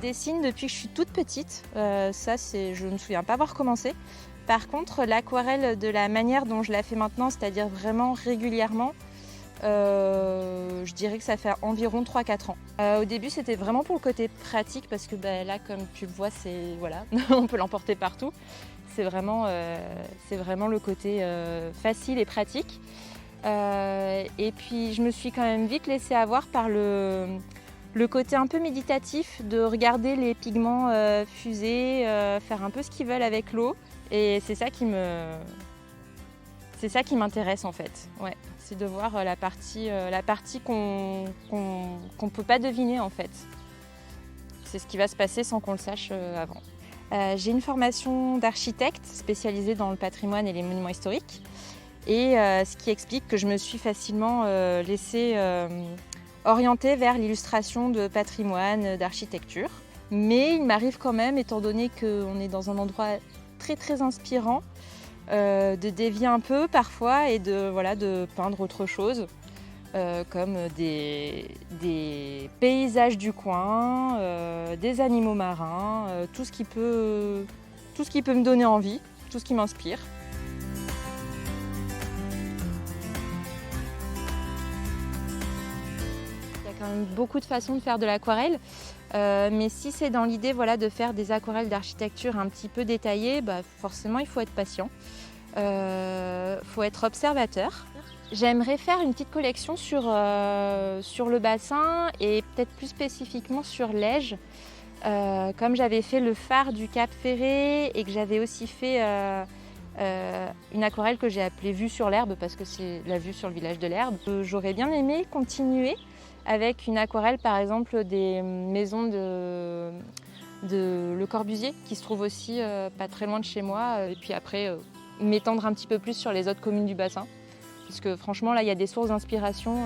dessine depuis que je suis toute petite, je ne me souviens pas avoir commencé. Par contre, l'aquarelle de la manière dont je la fais maintenant, c'est-à-dire vraiment régulièrement, je dirais que ça fait environ 3-4 ans. Au début, c'était vraiment pour le côté pratique parce que là, comme tu le vois, voilà, on peut l'emporter partout. C'est vraiment le côté facile et pratique. Et puis, je me suis quand même vite laissée avoir par le côté un peu méditatif de regarder les pigments fuser, faire un peu ce qu'ils veulent avec l'eau. Et c'est ça qui m'intéresse en fait. Ouais, c'est de voir la partie qu'on peut pas deviner en fait. C'est ce qui va se passer sans qu'on le sache avant. J'ai une formation d'architecte spécialisée dans le patrimoine et les monuments historiques. Et ce qui explique que je me suis facilement laissée orientée vers l'illustration de patrimoine, d'architecture. Mais il m'arrive quand même, étant donné qu'on est dans un endroit très très inspirant, de dévier un peu parfois et de peindre autre chose, comme des paysages du coin, des animaux marins, tout ce qui peut me donner envie, tout ce qui m'inspire. Il y a quand même beaucoup de façons de faire de l'aquarelle, mais si c'est dans l'idée de faire des aquarelles d'architecture un petit peu détaillées, forcément il faut être patient, faut être observateur. J'aimerais faire une petite collection sur le bassin et peut-être plus spécifiquement sur l'Ège. Comme j'avais fait le phare du Cap Ferré et que j'avais aussi fait une aquarelle que j'ai appelée Vue sur l'herbe parce que c'est la vue sur le village de l'Herbe. J'aurais bien aimé continuer avec une aquarelle par exemple des maisons de Le Corbusier qui se trouve aussi pas très loin de chez moi et puis après m'étendre un petit peu plus sur les autres communes du bassin parce que franchement là il y a des sources d'inspiration.